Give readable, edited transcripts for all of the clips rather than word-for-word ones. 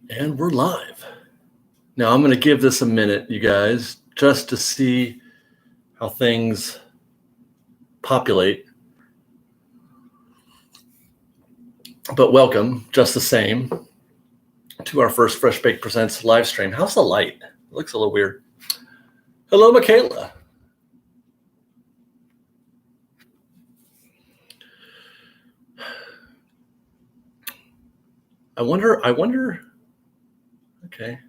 And we're live. Now I'm going to give this a minute, you guys, just to see how things populate. But welcome, just the same, to our first Fresh Baked Presents live stream. How's the light? It looks a little weird. Hello, Michaela. I wonder. Okay.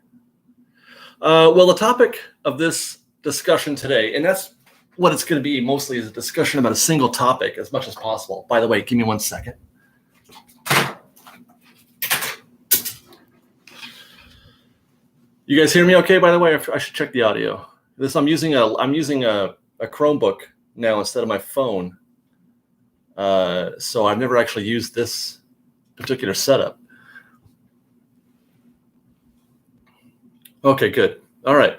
Well, the topic of this discussion today, and that's what it's going to be mostly, is a discussion about a single topic as much as possible. By the way, give me 1 second. You guys hear me okay? By the way, I should check the audio. I'm using a Chromebook now instead of my phone. So I've never actually used this particular setup. Okay, good. All right.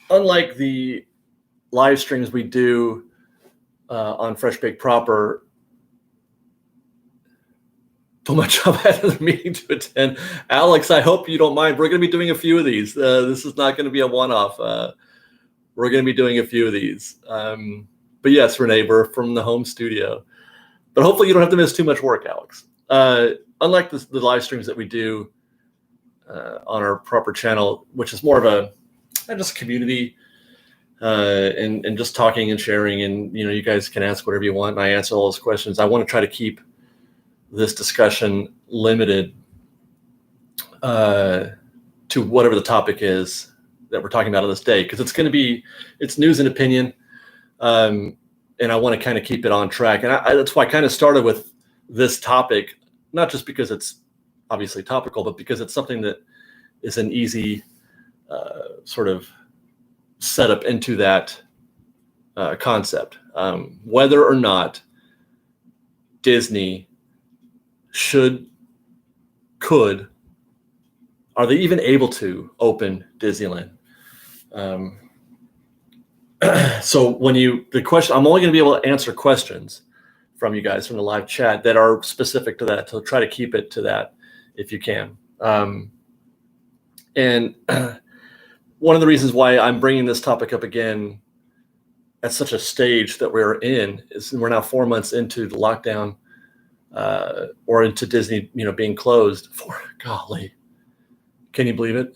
Unlike the live streams we do on Fresh Baked Proper, so much I've had another meeting to attend. Alex, I hope you don't mind. We're going to be doing a few of these. This is not going to be a one-off. We're going to be doing a few of these. But yes, Renee, we're from the home studio. But hopefully you don't have to miss too much work, Alex. Unlike the live streams that we do on our proper channel, which is more of a just community and just talking and sharing, and you guys can ask whatever you want, and I answer all those questions. I want to try to keep this discussion limited to whatever the topic is that we're talking about on this day, because it's news and opinion. And I want to kind of keep it on track. And that's why I kind of started with this topic, not just because it's obviously topical, but because it's something that is an easy sort of setup into that concept. Whether or not Disney could, are they even able to open Disneyland? So the question, I'm only going to be able to answer questions from you guys from the live chat that are specific to that. So try to keep it to that if you can. And one of the reasons why I'm bringing this topic up again at such a stage that we're in is we're now 4 months into the lockdown or into Disney, being closed. Golly, can you believe it?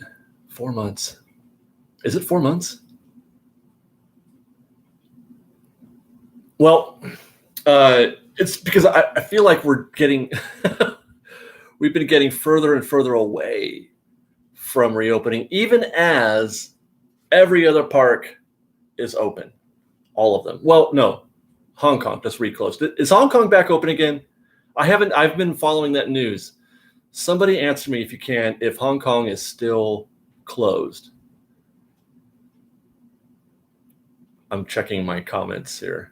4 months. Is it 4 months? Well, it's because I feel like we've been getting further and further away from reopening, even as every other park is open, all of them. Well, no, Hong Kong just reclosed. Is Hong Kong back open again? I've been following that news. Somebody answer me if you can, if Hong Kong is still closed. I'm checking my comments here.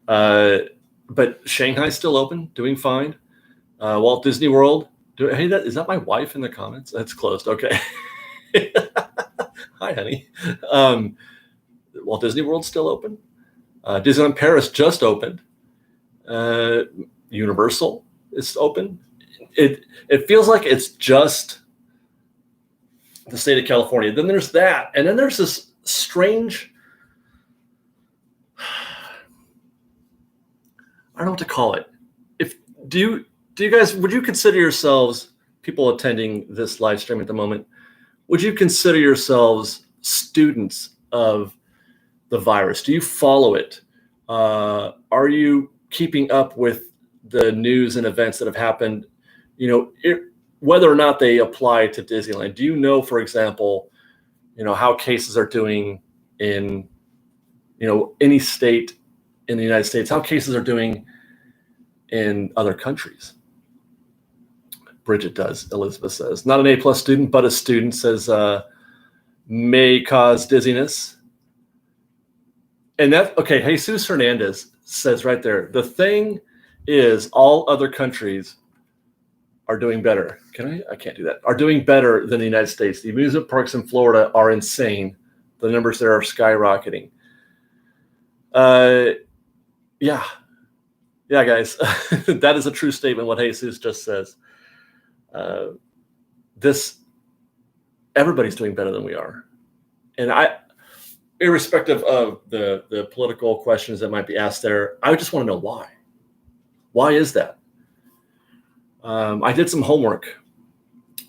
But Shanghai's still open, doing fine. Walt Disney World. Is that my wife in the comments? That's closed. Okay. Hi, honey. Walt Disney World's still open. Disneyland Paris just opened. Universal is open. It feels like it's just the state of California. Then there's that, and then there's this strange, I don't know what to call it. Do you guys, would you consider yourselves, people attending this live stream at the moment, would you consider yourselves students of the virus? Do you follow it? Are you keeping up with the news and events that have happened? Whether or not they apply to Disneyland. Do you know, for example, how cases are doing in, any state in the United States, how cases are doing in other countries? Bridget does, Elizabeth says. Not an A+ student, but a student, says may cause dizziness. And okay, Jesus Hernandez says right there, the thing is all other countries are doing better. I can't do that. Are doing better than the United States. The amusement parks in Florida are insane. The numbers there are skyrocketing. Yeah. Yeah, guys, that is a true statement. What Jesus just says. This everybody's doing better than we are, and irrespective of the political questions that might be asked there, I just want to know why. Why is that? I did some homework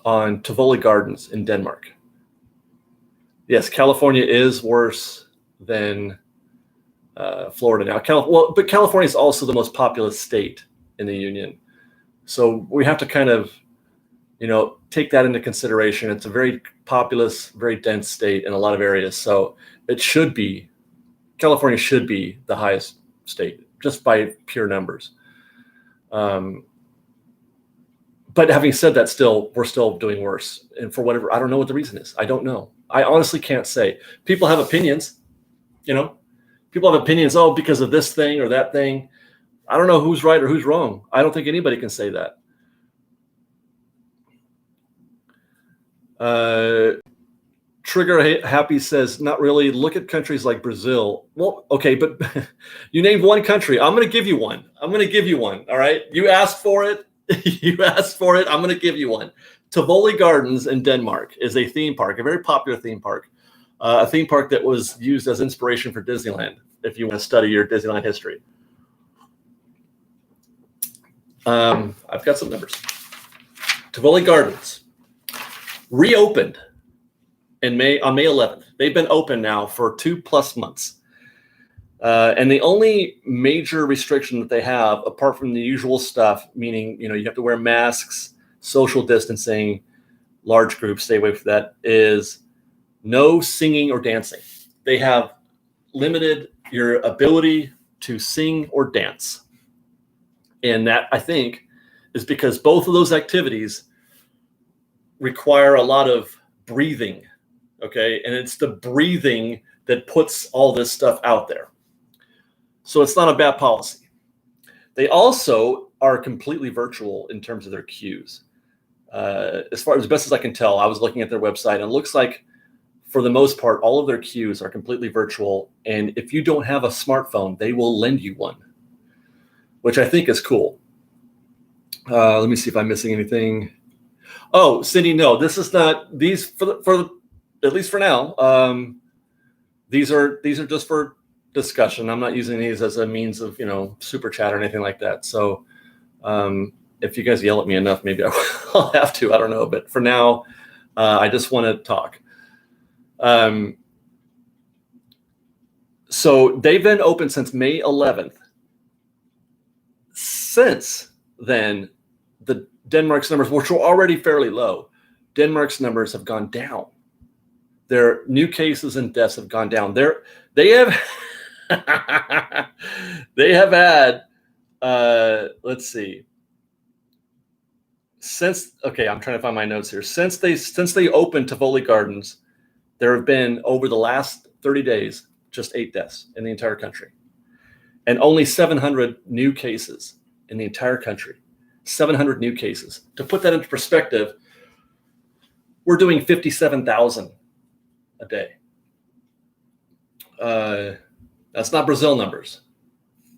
on Tivoli Gardens in Denmark. Yes, California is worse than Florida now. But California is also the most populous state in the union. So we have to kind of, take that into consideration. It's a very populous, very dense state in a lot of areas. So California should be the highest state just by pure numbers. But having said that, we're still doing worse. And for whatever, I don't know what the reason is. I don't know. I honestly can't say. People have opinions, people have opinions, because of this thing or that thing. I don't know who's right or who's wrong. I don't think anybody can say that. Trigger Happy says, not really. Look at countries like Brazil. Well, okay, but you named one country. I'm going to give you one. All right. You asked for it. I'm going to give you one. Tivoli Gardens in Denmark is a theme park, a very popular theme park, a theme park that was used as inspiration for Disneyland, if you want to study your Disneyland history. I've got some numbers. Tivoli Gardens reopened on May 11th. They've been open now for 2+ months. And the only major restriction that they have, apart from the usual stuff, meaning, you have to wear masks, social distancing, large groups, stay away from that, is no singing or dancing. They have limited your ability to sing or dance. And that, I think, is because both of those activities require a lot of breathing, okay? And it's the breathing that puts all this stuff out there. So it's not a bad policy. They also are completely virtual in terms of their queues. As best as I can tell, I was looking at their website, and it looks like, for the most part, all of their queues are completely virtual. And if you don't have a smartphone, they will lend you one, which I think is cool. Let me see if I'm missing anything. Oh, Cindy, no, this is not these for at least for now. These are just for discussion. I'm not using these as a means of, super chat or anything like that. So if you guys yell at me enough, maybe I'll have to. I don't know. But for now, I just want to talk. So they've been open since May 11th. Since then, the Denmark's numbers, which were already fairly low, Denmark's numbers have gone down. Their new cases and deaths have gone down. They have had, let's see. I'm trying to find my notes here. Since they opened Tivoli Gardens, there have been, over the last 30 days, just 8 deaths in the entire country, and only 700 new cases in the entire country. 700 new cases. To put that into perspective, we're doing 57,000 a day. That's not Brazil numbers.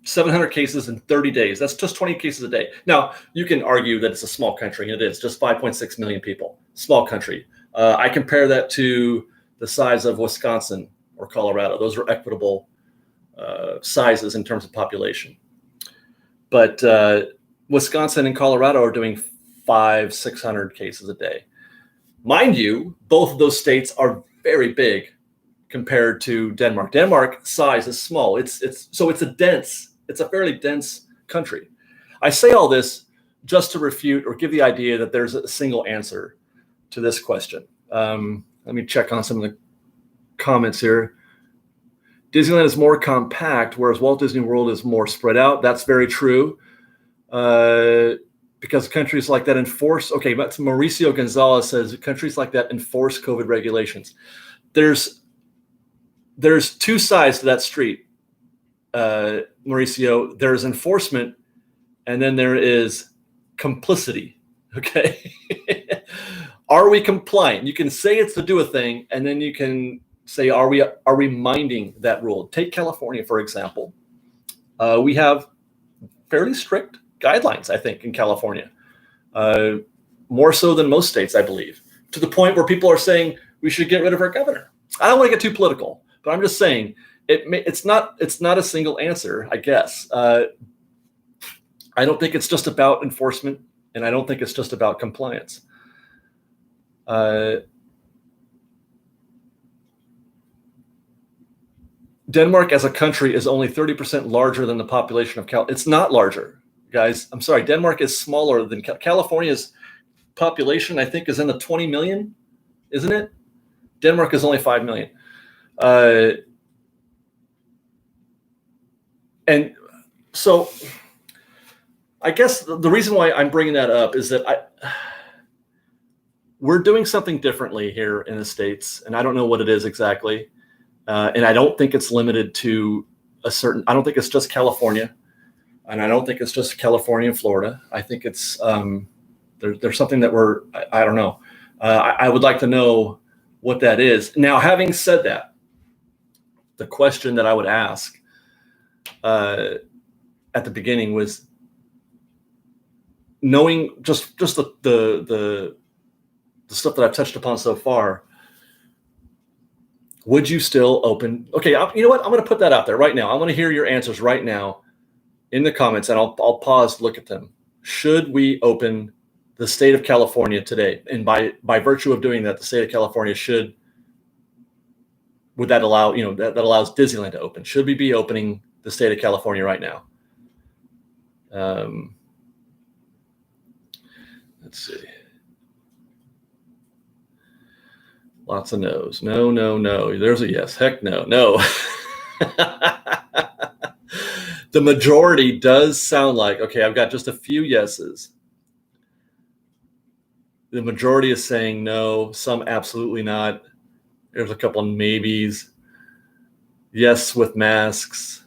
700 cases in 30 days. That's just 20 cases a day. Now, you can argue that it's a small country, and it is, just 5.6 million people. Small country. I compare that to the size of Wisconsin or Colorado. Those are equitable sizes in terms of population. But Wisconsin and Colorado are doing 500-600 cases a day. Mind you, both of those states are very big compared to Denmark. Denmark size is small. It's a fairly dense country. I say all this just to refute or give the idea that there's a single answer to this question. Let me check on some of the comments here. Disneyland is more compact, whereas Walt Disney World is more spread out. That's very true. Because countries like that enforce, but Mauricio Gonzalez says countries like that enforce COVID regulations. There's two sides to that street, Mauricio. There's enforcement, and then there is complicity. Okay. Are we compliant? You can say it's to do a thing, and then you can say, are we minding that rule? Take California, for example. We have fairly strict guidelines, I think, in California, more so than most states, I believe, to the point where people are saying we should get rid of our governor. I don't want to get too political, but I'm just saying it's not a single answer, I guess. I don't think it's just about enforcement, and I don't think it's just about compliance. Denmark as a country is only 30% larger than the population of California. It's not larger, guys. I'm sorry. Denmark is smaller than California's population, I think, is in the 20 million, isn't it? Denmark is only 5 million. And so I guess the reason why I'm bringing that up is that we're doing something differently here in the States, and I don't know what it is exactly. And I don't think it's limited to I don't think it's just California, and I don't think it's just California and Florida. I think it's, there's something that I don't know. I would like to know what that is. Now, having said that, the question that I would ask at the beginning was, knowing just the stuff that I've touched upon so far, would you still open? Okay, you know what? I'm going to put that out there right now. I want to hear your answers right now in the comments, and I'll pause to look at them. Should we open the state of California today? And by virtue of doing that, the state of California would that allow, that allows Disneyland to open? Should we be opening the state of California right now? Let's see. Lots of no's. No, no, no. There's a yes. Heck no. No. The majority does sound like, okay, I've got just a few yeses. The majority is saying no, some absolutely not. There's a couple of maybes. Yes with masks.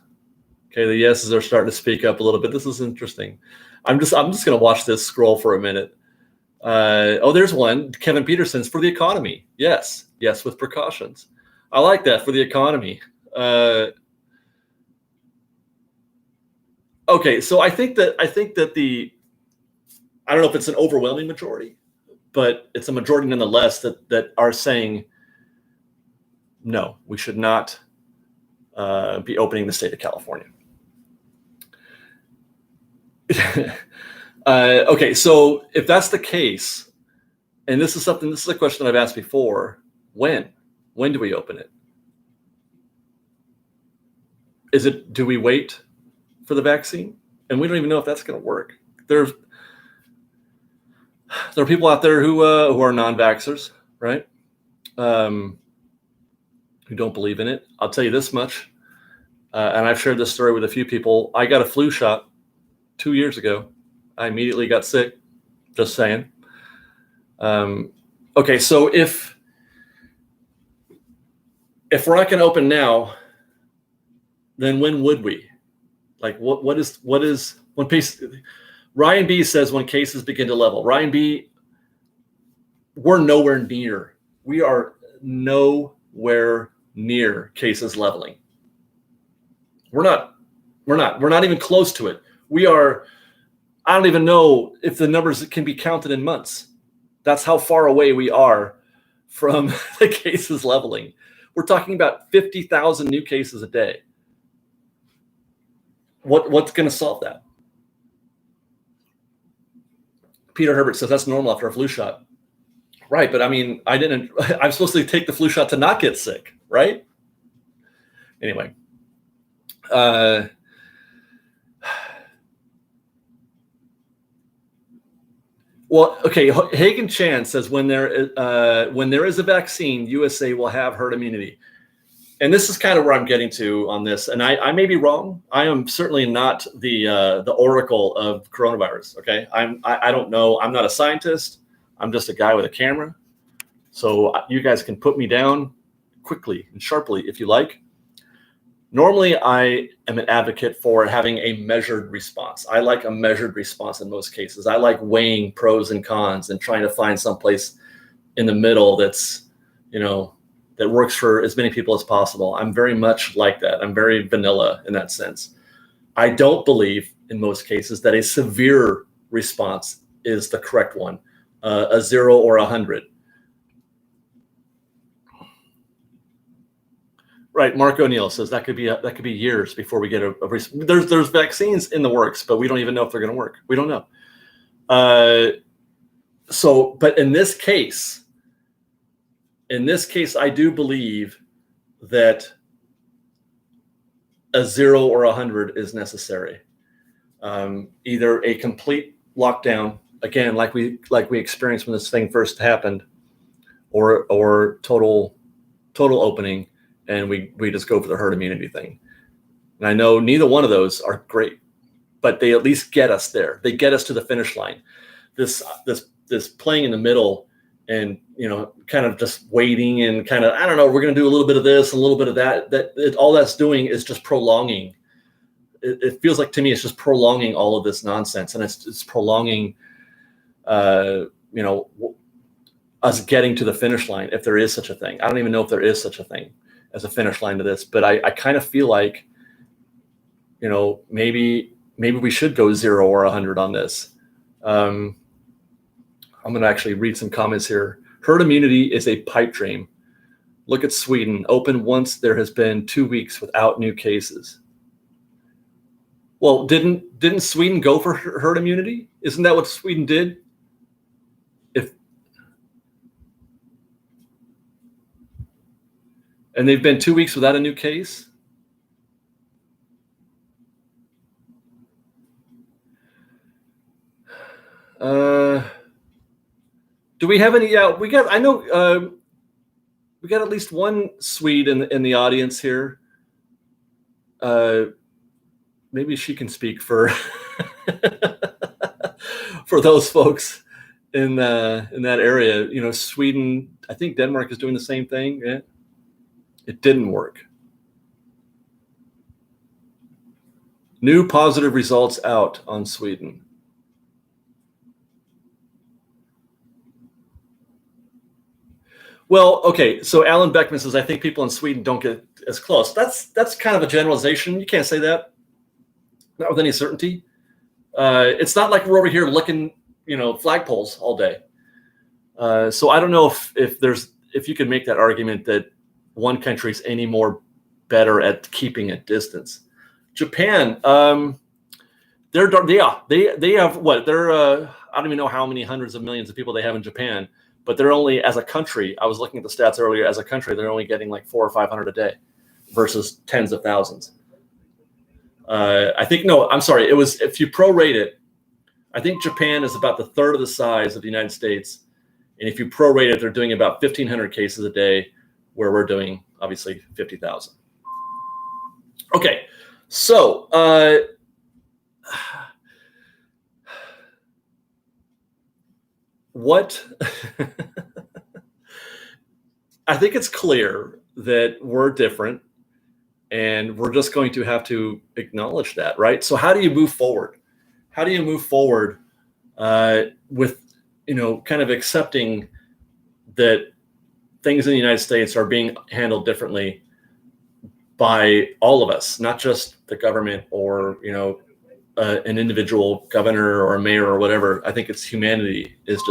Okay, the yeses are starting to speak up a little bit. This is interesting. I'm just going to watch this scroll for a minute. There's one. Kevin Peterson's for the economy. Yes with precautions. I like that, for the economy. Okay, so I think that I don't know if it's an overwhelming majority, but it's a majority nonetheless that are saying no, we should not be opening the state of California. Okay, so if that's the case, and this is a question I've asked before, when do we open it? Do we wait for the vaccine? And we don't even know if that's going to work. There are people out there who are non-vaxxers, right? Who don't believe in it. I'll tell you this much, and I've shared this story with a few people. I got a flu shot 2 years ago. I immediately got sick. Just saying. Okay, so if we're not going to open now, then when would we? Like, what is when Ryan B says when cases begin to level. Ryan B, we're nowhere near. We are nowhere near cases leveling. We're not even close to it. We are. I don't even know if the numbers can be counted in months. That's how far away we are from the cases leveling. We're talking about 50,000 new cases a day. What's going to solve that? Peter Herbert says that's normal after a flu shot. Right, but I mean, I'm supposed to take the flu shot to not get sick, right? Anyway. Well, okay. Hagen Chan says when there is a vaccine, USA will have herd immunity, and this is kind of where I'm getting to on this. And I may be wrong. I am certainly not the oracle of coronavirus. Okay, I don't know. I'm not a scientist. I'm just a guy with a camera. So you guys can put me down quickly and sharply if you like. Normally, I am an advocate for having a measured response. I like a measured response in most cases. I like weighing pros and cons and trying to find someplace in the middle that's, that works for as many people as possible. I'm very much like that. I'm very vanilla in that sense. I don't believe in most cases that a severe response is the correct one, a 0 or 100. Right, Mark O'Neill says that could be years before we get a there's vaccines in the works, but we don't even know if they're going to work. We don't know. But in this case, I do believe that a 0 or 100 is necessary. Either a complete lockdown, again, like we experienced when this thing first happened, or total opening, and we just go for the herd immunity thing. And I know neither one of those are great, but they at least get us there. They get us to the finish line. This playing in the middle and, kind of just waiting and kind of, I don't know, we're going to do a little bit of this, a little bit of that. All that's doing is just prolonging. It feels like to me it's just prolonging all of this nonsense, and it's prolonging, us getting to the finish line, if there is such a thing. I don't even know if there is such a thing as a finish line to this, but I kind of feel like, maybe we should go 0 or 100 on this. I'm going to actually read some comments here. Herd immunity is a pipe dream. Look at Sweden, open once there has been 2 weeks without new cases. Well, didn't Sweden go for herd immunity? Isn't that what Sweden did? And they've been 2 weeks without a new case? Do we have any? Yeah, we got. I know we got at least one Swede in the audience here. Maybe she can speak for for those folks in that area. Sweden. I think Denmark is doing the same thing. Yeah. It didn't work. New positive results out on Sweden. Well, okay. So Alan Beckman says, I think people in Sweden don't get as close. That's kind of a generalization. You can't say that, not with any certainty. It's not like we're over here licking, flagpoles all day. So I don't know if you could make that argument that one country is any more better at keeping a distance. Japan, they have what? They're I don't even know how many hundreds of millions of people they have in Japan, but they're only, as a country, I was looking at the stats earlier, as a country, they're only getting like 400 or 500 a day versus tens of thousands. I think, no, I'm sorry. It was, if you prorate it, I think Japan is about the third of the size of the United States. And if you prorate it, they're doing about 1,500 cases a day, where we're doing obviously 50,000. Okay, so what I think it's clear that we're different, and we're just going to have to acknowledge that, right? So how do you move forward? How do you move forward with, kind of accepting that things in the United States are being handled differently by all of us, not just the government or, an individual governor or a mayor or whatever. I think it's humanity is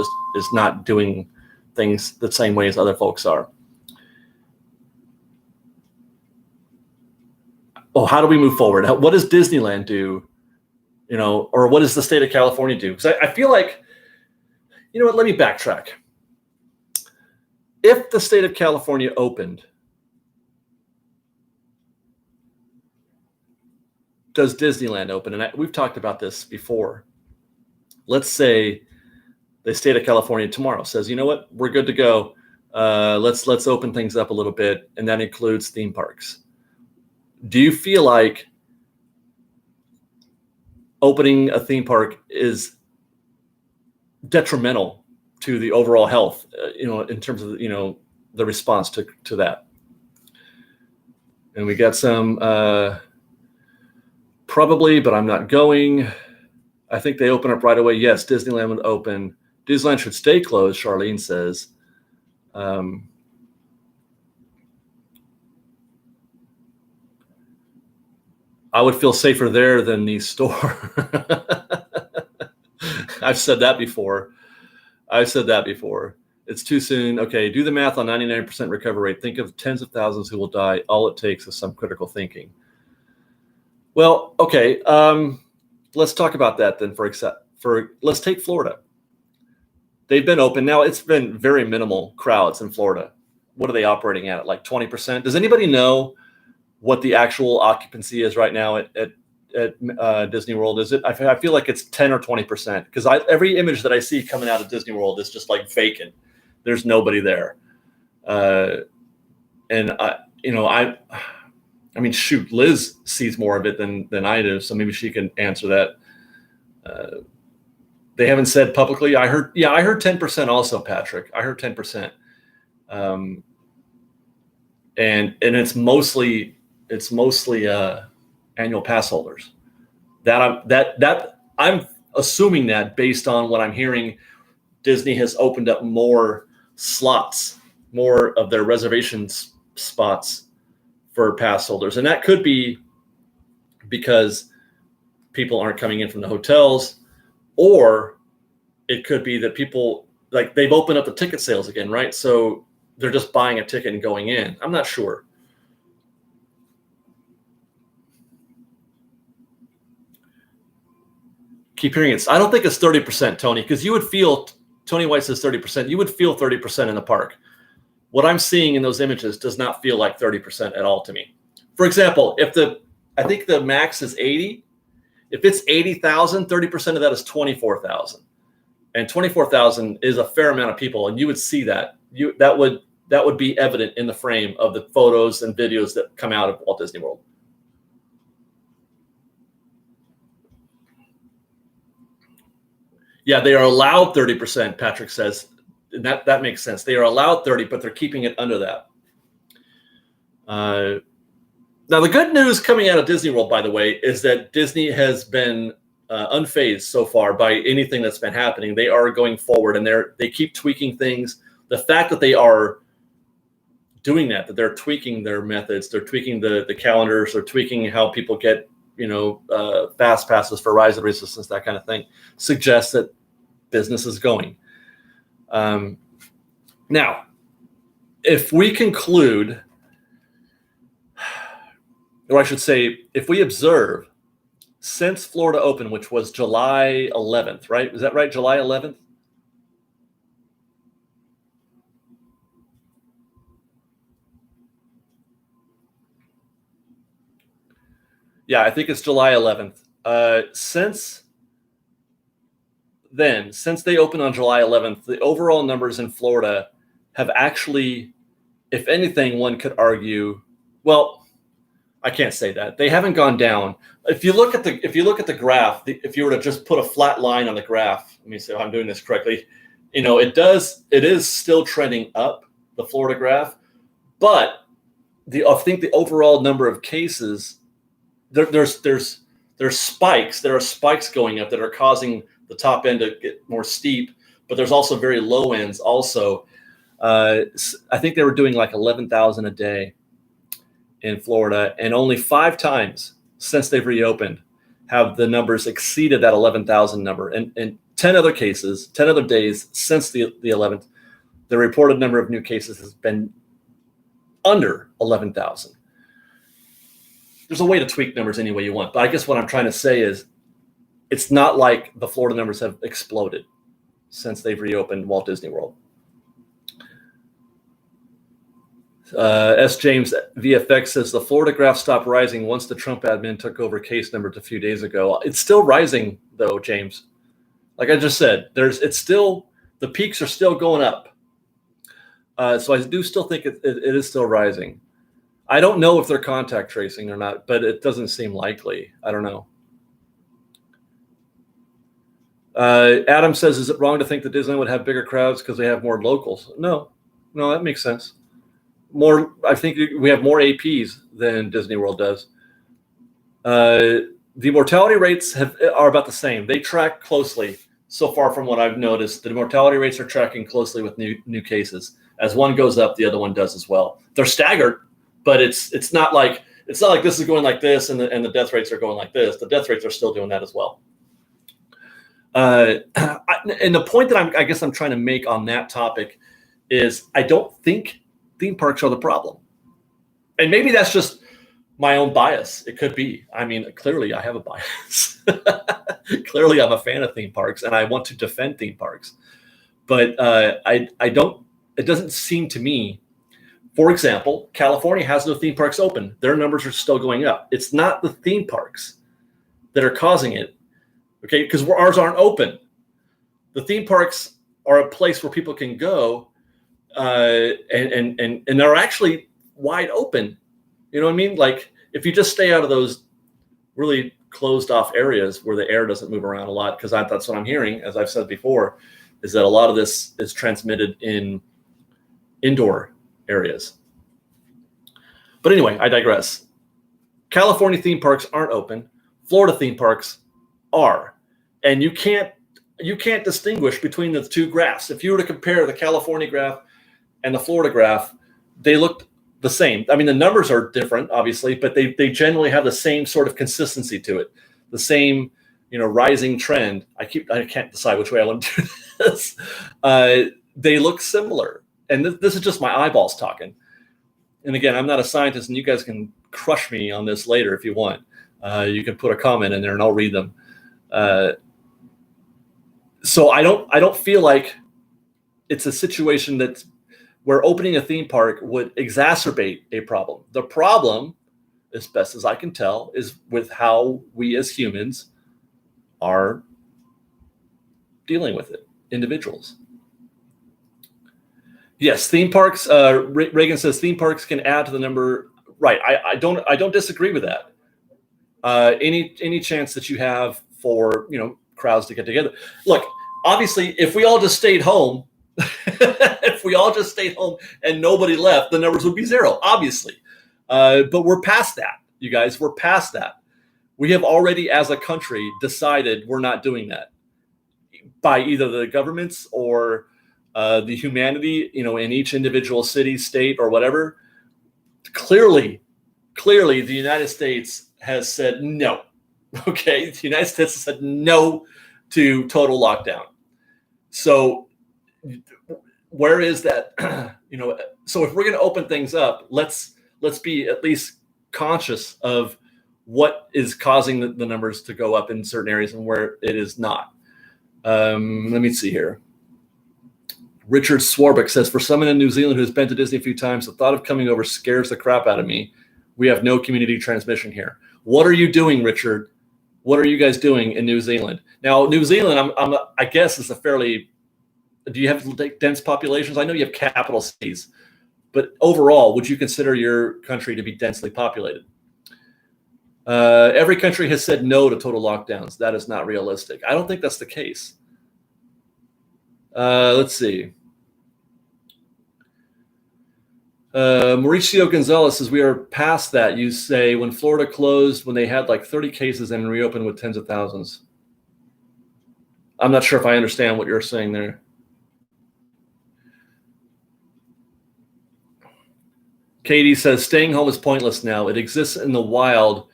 not doing things the same way as other folks are. Oh, how do we move forward? What does Disneyland do? Or what does the state of California do? Because I feel like, let me backtrack. If the state of California opened, does Disneyland open? And we've talked about this before. Let's say the state of California tomorrow says, you know what, we're good to go. Let's open things up a little bit, and that includes theme parks. Do you feel like opening a theme park is detrimental to the overall health, in terms of, the response to that? And we got some, probably, but I'm not going. I think they open up right away. Yes, Disneyland would open. Disneyland should stay closed, Charlene says. I would feel safer there than the store. I've said that before. It's too soon. Okay, do the math on 99% recovery rate. Think of tens of thousands who will die. All it takes is some critical thinking. Well, okay. Let's talk about that then. Let's take Florida. They've been open now. It's been very minimal crowds in Florida. What are they operating at? Like 20%? Does anybody know what the actual occupancy is right now at Disney World? Is it? I feel like it's 10 or 20% because every image that I see coming out of Disney World is just like vacant. There's nobody there, and I mean, shoot, Liz sees more of it than I do, so maybe she can answer that. They haven't said publicly. I heard 10% also, Patrick. I heard 10%, and it's mostly annual pass holders. I'm assuming that based on what I'm hearing, Disney has opened up more slots, more of their reservations spots for pass holders. And that could be because people aren't coming in from the hotels, or it could be that people, like, they've opened up the ticket sales again, right? So they're just buying a ticket and going in. I'm not sure. Keep hearing it. I don't think it's 30%, Tony, because you would feel, Tony White says 30%. You would feel 30% in the park. What I'm seeing in those images does not feel like 30% at all to me. For example, I think the max is 80. If it's 80,000, 30% of that is 24,000. And 24,000 is a fair amount of people, and you would see that. That would be evident in the frame of the photos and videos that come out of Walt Disney World. Yeah, they are allowed 30%, Patrick says. And that makes sense. They are allowed 30, but they're keeping it under that. Now, the good news coming out of Disney World, by the way, is that Disney has been unfazed so far by anything that's been happening. They are going forward, and they keep tweaking things. The fact that they are doing that they're tweaking their methods, they're tweaking the calendars, they're tweaking how people get fast passes for Rise of Resistance, that kind of thing, suggests that business is going. Now, if we conclude, or I should say, if we observe, since Florida opened, which was July 11th, right? Is that right? July 11th? Yeah, I think it's July 11th. Since they opened on July 11th, the overall numbers in Florida have actually, if anything, one could argue, well, I can't say that. They haven't gone down. If you look at the graph, if you were to just put a flat line on the graph, let me see if I'm doing this correctly. It is still trending up, the Florida graph, but I think the overall number of cases, there's spikes. There are spikes going up that are causing the top end to get more steep, but there's also very low ends also. I think they were doing like 11,000 a day in Florida, and only 5 times since they've reopened have the numbers exceeded that 11,000 number. And 10 other days since the 11th, the reported number of new cases has been under 11,000. There's a way to tweak numbers any way you want, but I guess what I'm trying to say is it's not like the Florida numbers have exploded since they've reopened Walt Disney World. S. James VFX says the Florida graph stopped rising once the Trump admin took over case numbers a few days ago. It's still rising though, James. Like I just said, the peaks are still going up. So I do still think it is still rising. I don't know if they're contact tracing or not, but it doesn't seem likely. I don't know. Adam says, is it wrong to think that Disneyland would have bigger crowds because they have more locals? No, that makes sense. I think we have more APs than Disney World does. The mortality rates are about the same. They track closely. So far from what I've noticed, the mortality rates are tracking closely with new cases. As one goes up, the other one does as well. They're staggered, but it's not like it's not like this is going like this and the death rates are going like this. The death rates are still doing that as well. And the point that I guess I'm trying to make on that topic is I don't think theme parks are the problem. And maybe that's just my own bias. It could be. I mean, clearly I have a bias. Clearly I'm a fan of theme parks and I want to defend theme parks. But I don't, it doesn't seem to me, for example, California has no theme parks open. Their numbers are still going up. It's not the theme parks that are causing it, okay? Because ours aren't open. The theme parks are a place where people can go and they're actually wide open. You know what I mean? Like if you just stay out of those really closed off areas where the air doesn't move around a lot, because that's what I'm hearing, as I've said before, is that a lot of this is transmitted in indoor areas. But anyway, I digress. California theme parks aren't open. Florida theme parks are. And you can't distinguish between the two graphs. If you were to compare the California graph and the Florida graph, they look the same. I mean, the numbers are different, obviously, but they generally have the same sort of consistency to it, the same, rising trend. I can't decide which way I want to do this. They look similar, and this is just my eyeballs talking. And again, I'm not a scientist, and you guys can crush me on this later if you want. You can put a comment in there, and I'll read them. So I don't feel like it's a situation that's where opening a theme park would exacerbate a problem. The problem, as best as I can tell, is with how we as humans are dealing with it, individuals. Yes, theme parks. Reagan says theme parks can add to the number. Right. I don't disagree with that. Any chance that you have for crowds to get together. Look, obviously, if we all just stayed home. If we all just stayed home and nobody left, the numbers would be zero, obviously. But we're past that, you guys. We're past that. We have already, as a country, decided we're not doing that by either the governments or the humanity, in each individual city, state, or whatever. Clearly, the United States has said no. Okay, the United States has said no to total lockdown. So where is that? So if we're going to open things up, let's be at least conscious of what is causing the numbers to go up in certain areas and where it is not. Let me see here. Richard Swarbrick says, for someone in New Zealand who has been to Disney a few times, the thought of coming over scares the crap out of me. We have no community transmission here. What are you doing, Richard? What are you guys doing in New Zealand? Now, New Zealand, I guess, is a fairly. Do you have dense populations? I know you have capital cities, but overall, would you consider your country to be densely populated? Every country has said no to total lockdowns. That is not realistic. I don't think that's the case. Let's see. Mauricio Gonzalez says, we are past that. You say when Florida closed, when they had like 30 cases and reopened with tens of thousands. I'm not sure if I understand what you're saying there. Katie says, staying home is pointless now. It exists in the wild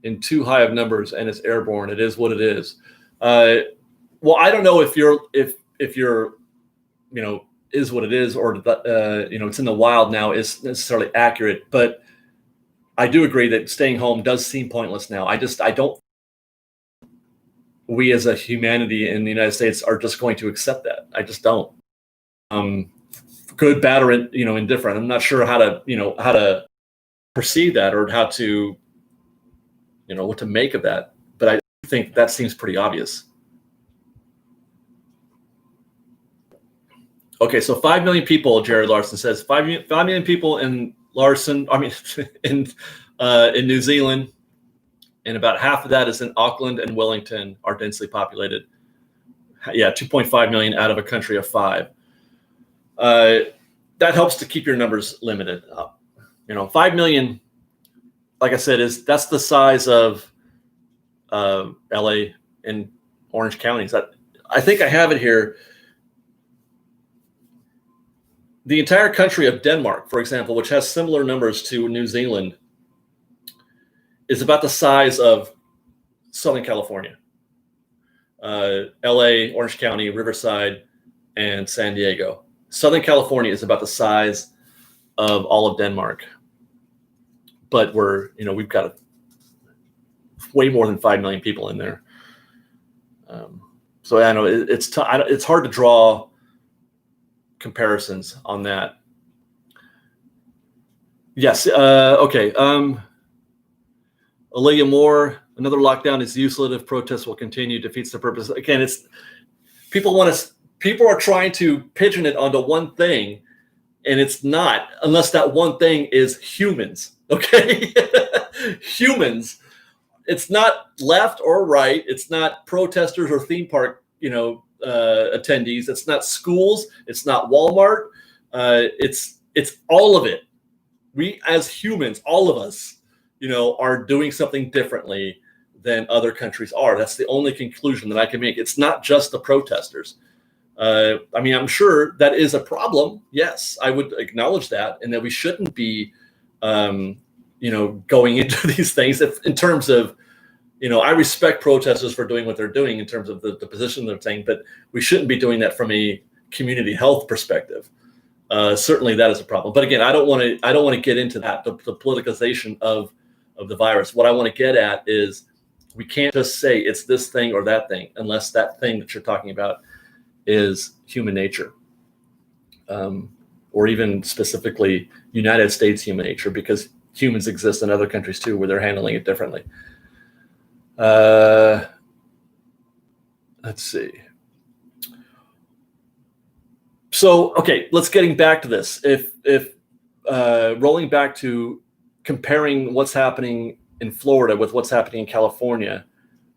in too high of numbers and it's airborne. It is what it is. Well, I don't know if you're, is what it is, or it's in the wild now is necessarily accurate. But I do agree that staying home does seem pointless now. I don't. We as a humanity in the United States are just going to accept that. I just don't. Good, bad, or indifferent. I'm not sure how to perceive that or how to, what to make of that. But I think that seems pretty obvious. Okay, so 5 million people, Jared Larson says, 5 million people in in New Zealand, and about half of that is in Auckland and Wellington are densely populated. Yeah, 2.5 million out of a country of 5. That helps to keep your numbers limited. 5 million, like I said, that's the size of LA and Orange counties. I think I have it here. The entire country of Denmark, for example, which has similar numbers to New Zealand, is about the size of Southern California, LA, Orange County, Riverside, and San Diego. Southern California is about the size of all of Denmark, but we've got way more than 5 million people in there. So I know it's hard to draw comparisons on that. Yes. Okay. Aaliyah Moore, another lockdown is useless if protests will continue, defeats the purpose. Again, it's people are trying to pigeon it onto one thing, and it's not, unless that one thing is humans. Okay. Humans. It's not left or right. It's not protesters or theme park, attendees. It's not schools. It's not Walmart. It's all of it. We as humans, all of us, are doing something differently than other countries are. That's the only conclusion that I can make. It's not just the protesters. I'm sure that is a problem. Yes, I would acknowledge that, and that we shouldn't be, going into these things in terms of, I respect protesters for doing what they're doing in terms of the position they're taking, but we shouldn't be doing that from a community health perspective. Certainly that is a problem. But again, I don't want to get into that, the politicization of the virus. What I want to get at is we can't just say it's this thing or that thing unless that thing that you're talking about is human nature, or even specifically United States human nature, because humans exist in other countries too where they're handling it differently. Let's see. So, okay, let's getting back to this. If rolling back to comparing what's happening in Florida with what's happening in California,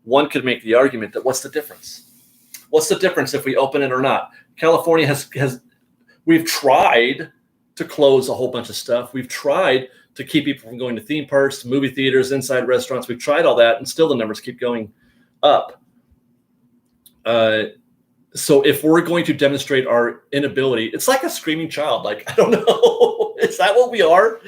one could make the argument that what's the difference? What's the difference if we open it or not? California we've tried to close a whole bunch of stuff. We've tried to keep people from going to theme parks, movie theaters, inside restaurants. We've tried all that, and still the numbers keep going up. So if we're going to demonstrate our inability, it's like a screaming child. Like, I don't know. Is that what we are?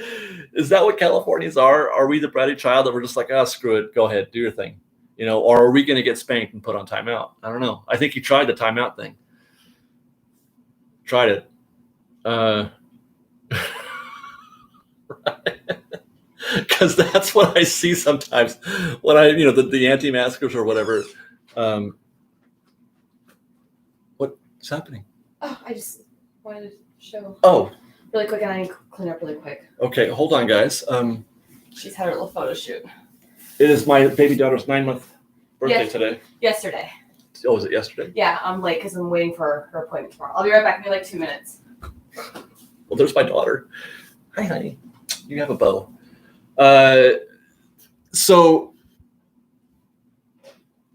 Is that what Californians are? Are we the bratty child that we're just like, screw it, go ahead, do your thing? Or are we going to get spanked and put on timeout? I don't know. I think you tried the timeout thing. Tried it. Because that's what I see sometimes when the anti-maskers or whatever. What's happening? Oh, I just wanted to show. Oh, really quick, and I need to clean up really quick. Okay, hold on, guys. She's had her little photo shoot. It is my baby daughter's 9-month birthday today. Yesterday. Oh, was it yesterday? Yeah, I'm late because I'm waiting for her appointment tomorrow. I'll be right back. Give me like 2 minutes. Well, there's my daughter. Hi, honey. You have a bow.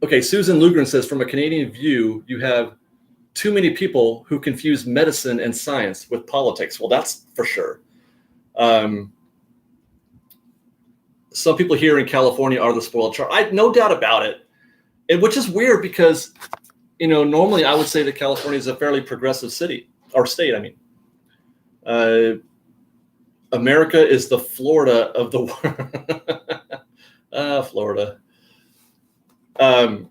Okay, Susan Lugren says, from a Canadian view, you have too many people who confuse medicine and science with politics. Well, that's for sure. Some people here in California are the spoiled child. No doubt about it. Which is weird because, normally I would say that California is a fairly progressive city or state. America is the Florida of the world. Florida. I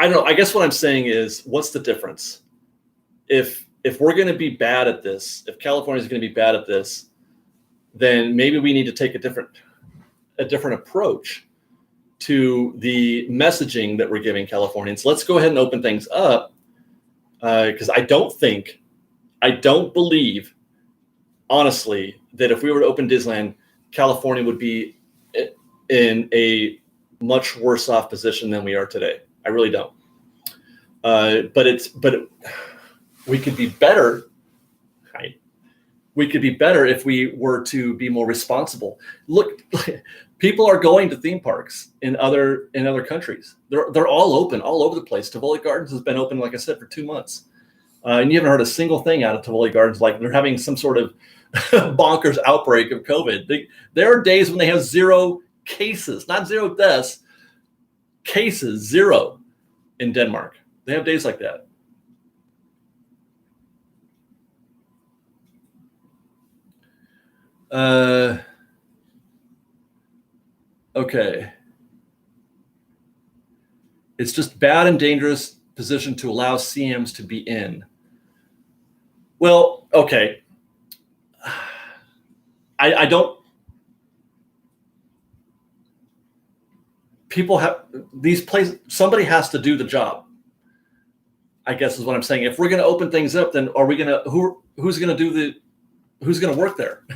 don't know. I guess what I'm saying is, what's the difference? If we're going to be bad at this, if California is going to be bad at this, then maybe we need to take a different approach to the messaging that we're giving Californians. Let's go ahead and open things up, because I don't believe, honestly, that if we were to open Disneyland, California would be in a much worse off position than we are today. I really don't. But we could be better. Right? We could be better if we were to be more responsible. Look, people are going to theme parks in other countries. They're all open all over the place. Tivoli Gardens has been open, like I said, for 2 months. And you haven't heard a single thing out of Tivoli Gardens like they're having some sort of bonkers outbreak of COVID. There are days when they have 0 cases, not 0 deaths, cases, 0 in Denmark. They have days like that. Okay. It's just bad and dangerous position to allow CMs to be in. Well, okay. I don't. People have these places. Somebody has to do the job, I guess is what I'm saying. If we're going to open things up, then are we going to who's going to work there?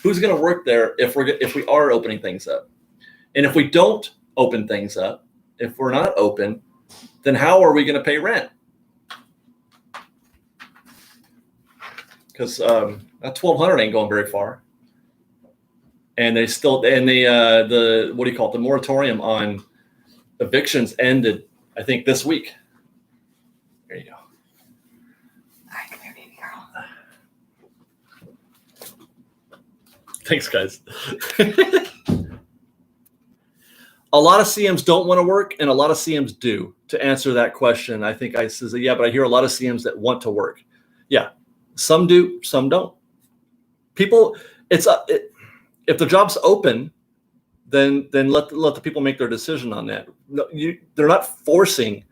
Who's going to work there if we are opening things up? And if we don't open things up, if we're not open, then how are we going to pay rent? Because that $1,200 ain't going very far. And the what do you call it? The moratorium on evictions ended, I think, this week. There you go. All right, come here, baby girl. Thanks, guys. A lot of CMs don't want to work, and a lot of CMs do. To answer that question, I think I says, yeah, but I hear a lot of CMs that want to work. Yeah, some do, some don't. People, if the job's open, then let the people make their decision on that. No, they're not forcing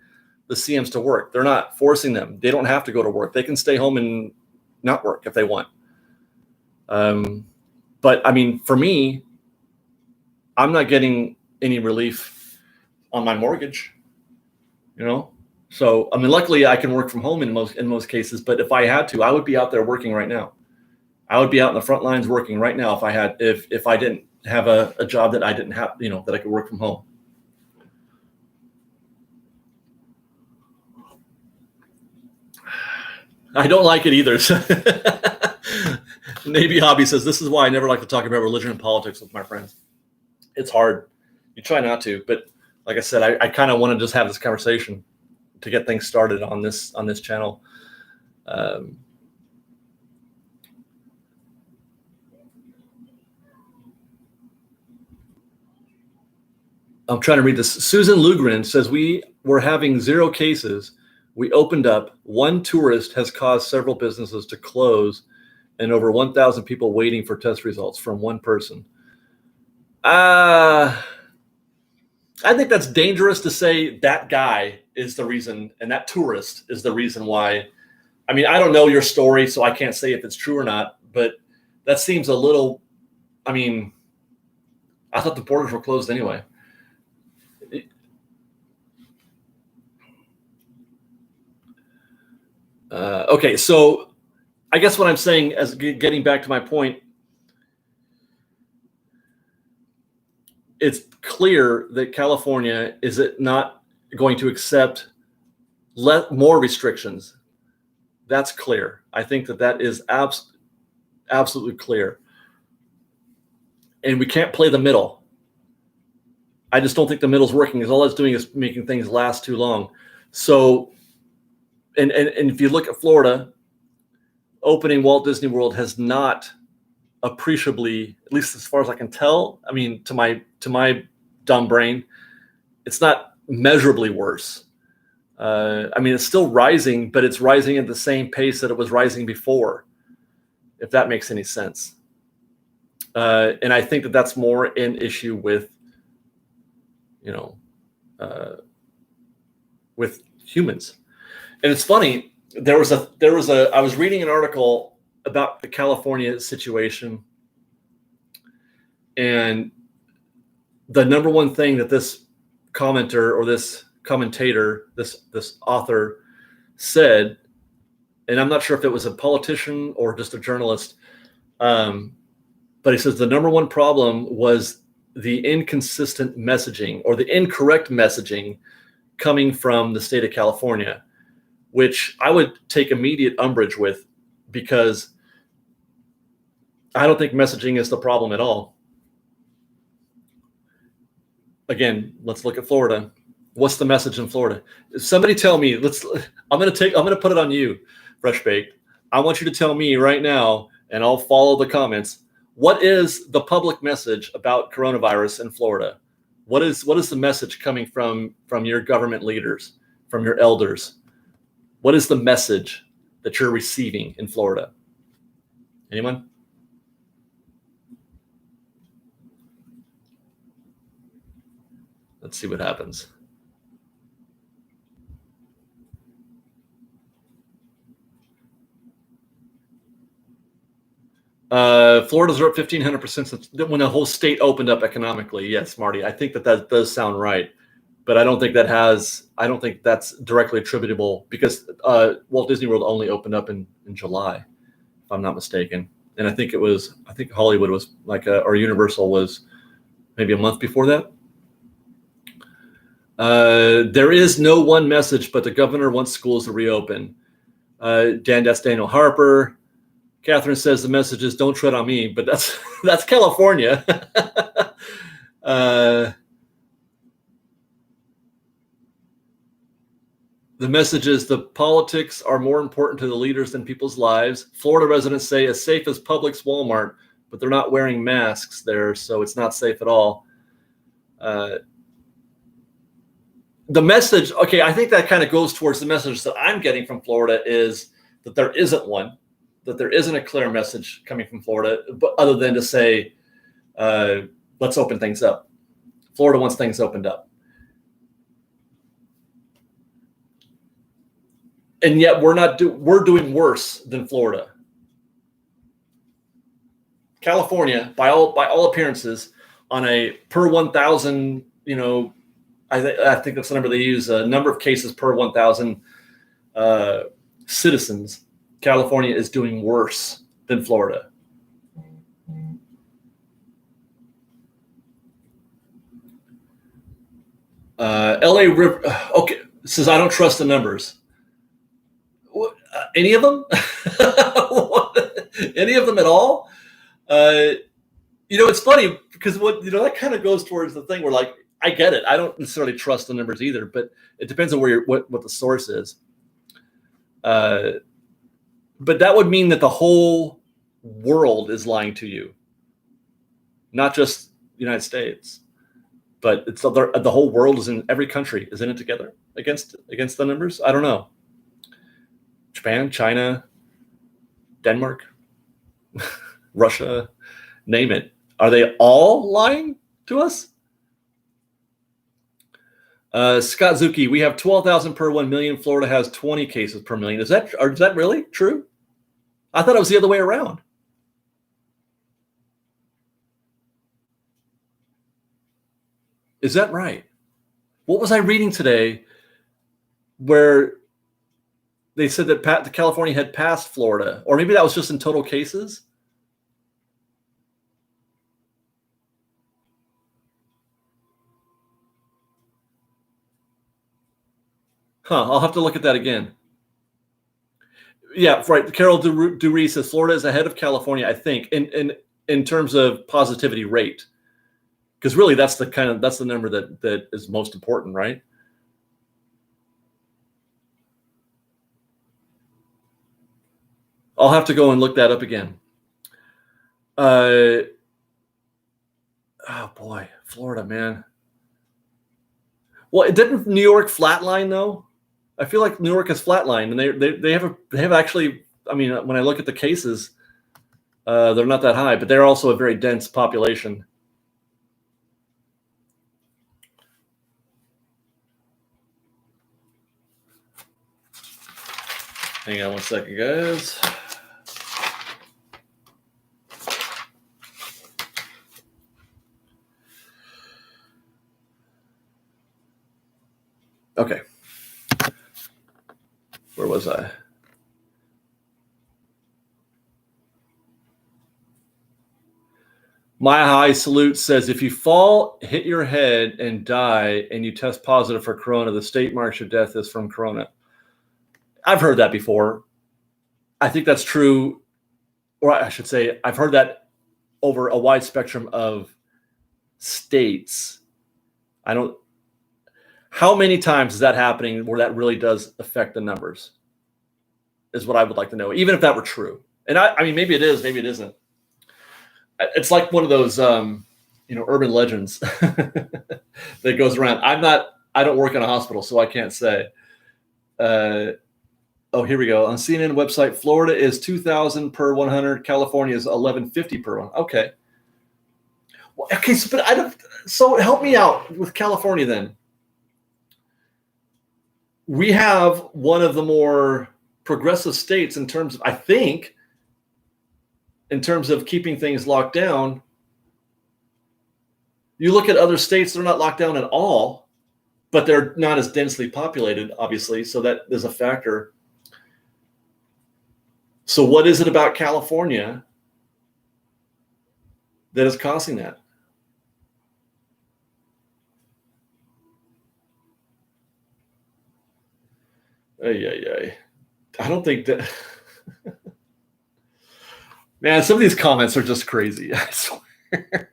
the CMs to work. They're not forcing them. They don't have to go to work. They can stay home and not work if they want. But I mean, for me, I'm not getting any relief on my mortgage, So I mean, luckily I can work from home in most cases. But if I had to, I would be out there working right now. I would be out in the front lines working right now if I didn't have a job that I didn't have, that I could work from home. I don't like it either. Navy Hobby says, this is why I never like to talk about religion and politics with my friends. It's hard. You try not to, but like I said, I kind of want to just have this conversation to get things started on this channel. I'm trying to read this. Susan Lugren says, we were having 0 cases. We opened up. One tourist has caused several businesses to close and over 1,000 people waiting for test results from one person. I think that's dangerous to say that guy is the reason and that tourist is the reason why. I mean, I don't know your story, so I can't say if it's true or not, but that seems a little, I mean, I thought the borders were closed anyway. Okay, so I guess what I'm saying, as getting back to my point, it's clear that California is not going to accept more restrictions. That's clear. I think that is absolutely clear. And we can't play the middle. I just don't think the middle's working, because all it's doing is making things last too long. So, and if you look at Florida, opening Walt Disney World has not appreciably, at least as far as I can tell, I mean, to my dumb brain, it's not measurably worse. I mean, it's still rising, but it's rising at the same pace that it was rising before, if that makes any sense. And I think that that's more an issue with, with humans. And it's funny, I was reading an article about the California situation, and the number one thing that this commenter or this commentator, this author said, and I'm not sure if it was a politician or just a journalist, but he says the number one problem was the inconsistent messaging or the incorrect messaging coming from the state of California, which I would take immediate umbrage with, because I don't think messaging is the problem at all. Again, let's look at Florida. What's the message in Florida? Somebody tell me. I'm going to put it on you, Fresh Baked. I want you to tell me right now, and I'll follow the comments. What is the public message about coronavirus in Florida? What is the message coming from your government leaders, from your elders? What is the message that you're receiving in Florida? Anyone? Let's see what happens. Florida's up 1,500% since when the whole state opened up economically. Yes, Marty, I think that does sound right, but I don't think that's directly attributable because Walt Disney World only opened up in July, if I'm not mistaken, and I think Hollywood was or Universal was maybe a month before that. There is no one message, but the governor wants schools to reopen. That's Daniel Harper. Catherine says the message is "Don't tread on me," but that's California. The message is the politics are more important to the leaders than people's lives. Florida residents say as safe as Publix, Walmart, but they're not wearing masks there, so it's not safe at all. The message, okay, I think that kind of goes towards the message that I'm getting from Florida is that there isn't one. That there isn't a clear message coming from Florida, but other than to say, let's open things up. Florida wants things opened up. And yet we're doing worse than Florida. California, by all appearances, on a per 1,000, I think that's the number they use, number of cases per 1,000 citizens. California is doing worse than Florida. LA River, okay, says I don't trust the numbers. Any of them? Any of them at all? It's funny because that kind of goes towards the thing where I get it. I don't necessarily trust the numbers either, but it depends on what the source is. But that would mean that the whole world is lying to you, not just the United States, but it's the whole world is in every country is in it together against the numbers. I don't know. Japan, China, Denmark, Russia, name it. Are they all lying to us? Scott Zuki, we have 12,000 per 1 million. Florida has 20 cases per million. Is that really true? I thought it was the other way around. Is that right? What was I reading today where they said that California had passed Florida? Or maybe that was just in total cases? I'll have to look at that again. Yeah, right. Carol Dury says Florida is ahead of California, I think, in terms of positivity rate, because really that's the number that is most important, right? I'll have to go and look that up again. Oh boy, Florida, man. Well, didn't New York flatline though? I feel like New York has flatlined, and they have actually. I mean, when I look at the cases, they're not that high, but they're also a very dense population. Hang on one second, guys. Okay. Where was I? My High Salute says, if you fall, hit your head, and die, and you test positive for corona, the state marks your death as from corona. I've heard that before. I think that's true, or I should say, I've heard that over a wide spectrum of states. How many times is that happening where that really does affect the numbers? Is what I would like to know, even if that were true. And I mean, maybe it is, maybe it isn't. It's like one of those, urban legends that goes around. I don't work in a hospital, so I can't say. Here we go. On CNN website, Florida is 2,000 per 100. California is 1,150 per 1. Okay. Okay, so but I don't. So help me out with California then. We have one of the more progressive states in terms of, I think, in terms of keeping things locked down. You look at other states, they're not locked down at all, but they're not as densely populated, obviously, so that is a factor. So what is it about California that is causing that? I don't think that. Man, some of these comments are just crazy. I swear.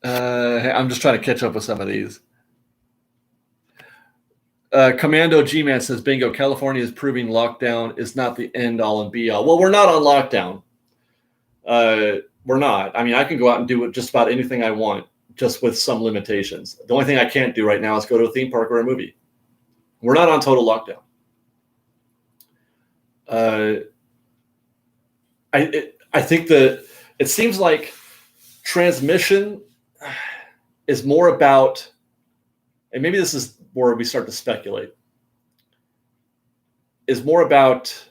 I'm just trying to catch up with some of these. Commando G-Man says, bingo, California is proving lockdown is not the end all and be all. Well, we're not on lockdown. We're not. I mean, I can go out and do just about anything I want, just with some limitations. The only thing I can't do right now is go to a theme park or a movie. We're not on total lockdown. I think that it seems like transmission is more about, and maybe this is where we start to speculate, is more about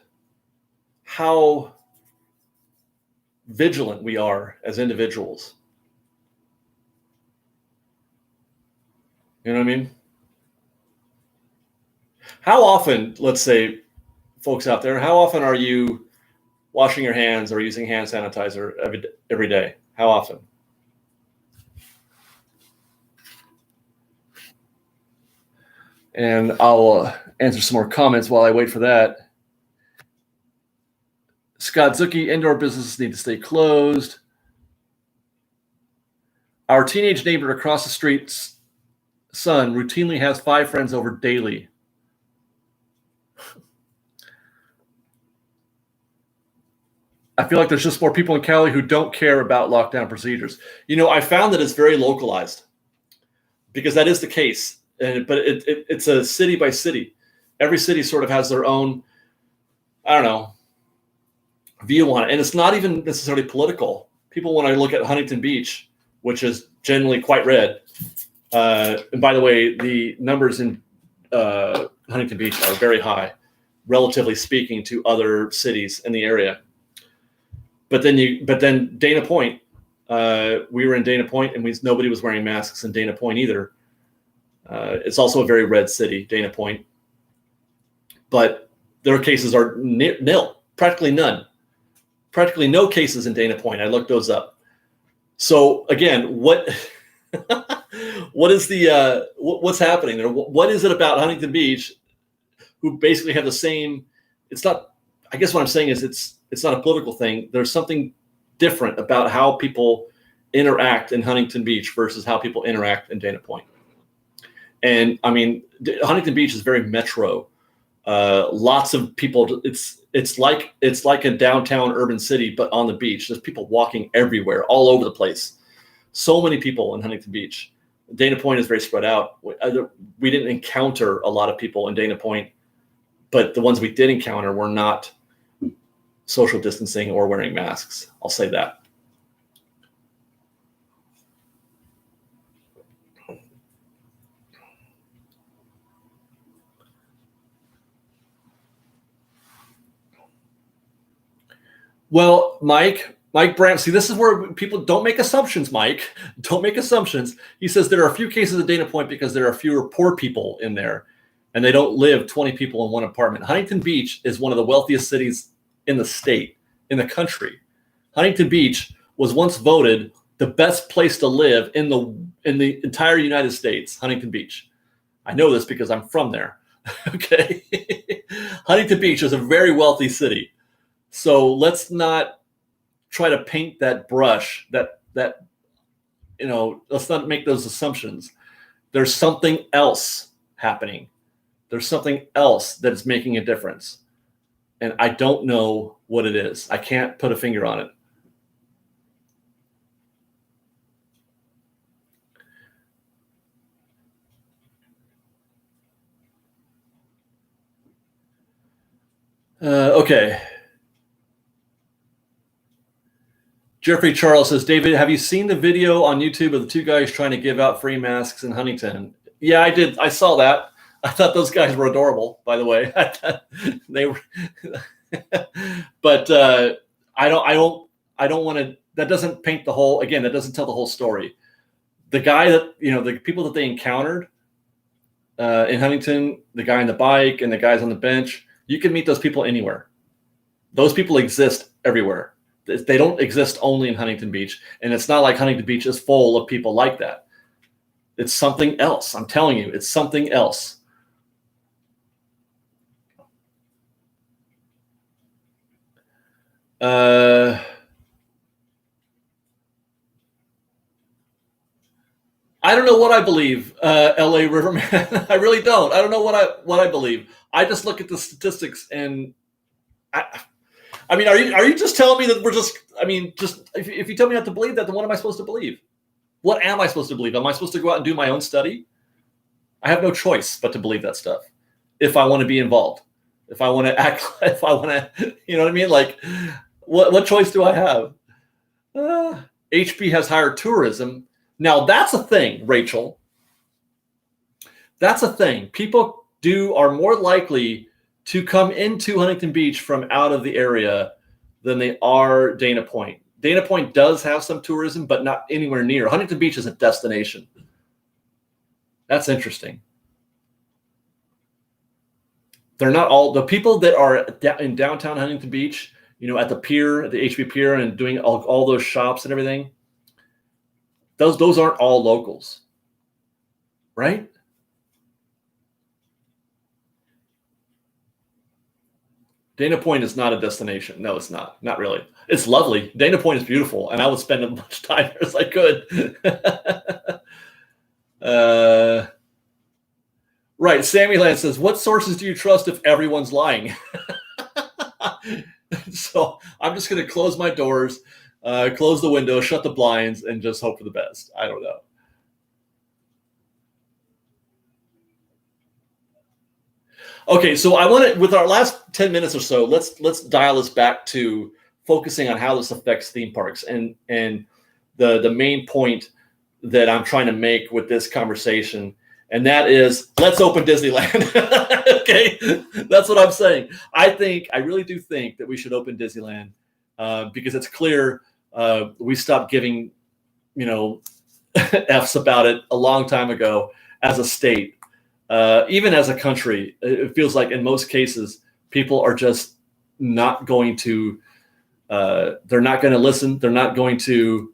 how vigilant we are as individuals. You know what I mean? How often, let's say, folks out there, how often are you washing your hands or using hand sanitizer every day? How often? And I'll answer some more comments while I wait for that. Scott Zucki, indoor businesses need to stay closed. Our teenage neighbor across the street's son routinely has 5 friends over daily. I feel like there's just more people in Cali who don't care about lockdown procedures. You know, I found that it's very localized because that is the case. But it's a city by city. Every city sort of has their own, I don't know, view on it. And it's not even necessarily political. People, when I look at Huntington Beach, which is generally quite red, and by the way, the numbers in Huntington Beach are very high, relatively speaking, to other cities in the area. But then Dana Point, we were in Dana Point, and nobody was wearing masks in Dana Point either. It's also a very red city, Dana Point. But their cases are nil, practically none. Practically no cases in Dana Point. I looked those up. So again, what is the what's happening there? What is it about Huntington Beach, who basically have the same? It's not. I guess what I'm saying is it's not a political thing. There's something different about how people interact in Huntington Beach versus how people interact in Dana Point. And I mean, Huntington Beach is very metro. Lots of people. It's like a downtown urban city, but on the beach. There's people walking everywhere, all over the place. So many people in Huntington Beach. Dana Point is very spread out. We didn't encounter a lot of people in Dana Point, but the ones we did encounter were not social distancing or wearing masks. I'll say that. Well, Mike Brandt, see, this is where people don't make assumptions, Mike. Don't make assumptions. He says there are a few cases at Dana Point because there are fewer poor people in there, and they don't live 20 people in one apartment. Huntington Beach is one of the wealthiest cities in the state, in the country. Huntington Beach was once voted the best place to live in the entire United States, Huntington Beach. I know this because I'm from there. Okay. Huntington Beach is a very wealthy city. So let's not try to paint that brush that let's not make those assumptions. There's something else happening. There's something else that is making a difference. And I don't know what it is. I can't put a finger on it. Okay. Jeffrey Charles says, David, have you seen the video on YouTube of the two guys trying to give out free masks in Huntington? Yeah, I did. I saw that. I thought those guys were adorable, by the way. They were, but I don't want to. That doesn't paint the whole. Again, that doesn't tell the whole story. The guy that the people that they encountered in Huntington, the guy on the bike and the guys on the bench, you can meet those people anywhere. Those people exist everywhere. They don't exist only in Huntington Beach, and it's not like Huntington Beach is full of people like that. It's something else. I'm telling you, it's something else. I don't know what I believe, LA Riverman. I really don't. I don't know what I believe. I just look at the statistics, and I mean, are you just telling me that we're just? I mean, just if you tell me not to believe that, then what am I supposed to believe? What am I supposed to believe? Am I supposed to go out and do my own study? I have no choice but to believe that stuff. If I want to be involved, if I want to act, if I want to, you know what I mean? Like, what choice do I have? HB has higher tourism. Now that's a thing, Rachel. That's a thing. People are more likely to come into Huntington Beach from out of the area than they are Dana Point. Dana Point does have some tourism, but not anywhere near. Huntington Beach is a destination. That's interesting. They're not all the people that are in downtown Huntington Beach, at the pier, at the HB Pier, and doing all those shops and everything. Those aren't all locals, right? Dana Point is not a destination. No, it's not. Not really. It's lovely. Dana Point is beautiful, and I would spend as much time there as I could. Right. Sammy Land says, what sources do you trust if everyone's lying? So I'm just going to close my doors, close the window, shut the blinds, and just hope for the best. I don't know. Okay, so I want to, with our last 10 minutes or so, let's dial this back to focusing on how this affects theme parks, and the main point that I'm trying to make with this conversation, and that is, let's open Disneyland. Okay, that's what I'm saying. I really do think that we should open Disneyland because it's clear we stopped giving F's about it a long time ago as a state. Even as a country, it feels like in most cases, people are just not going to, they're not going to listen. They're not going to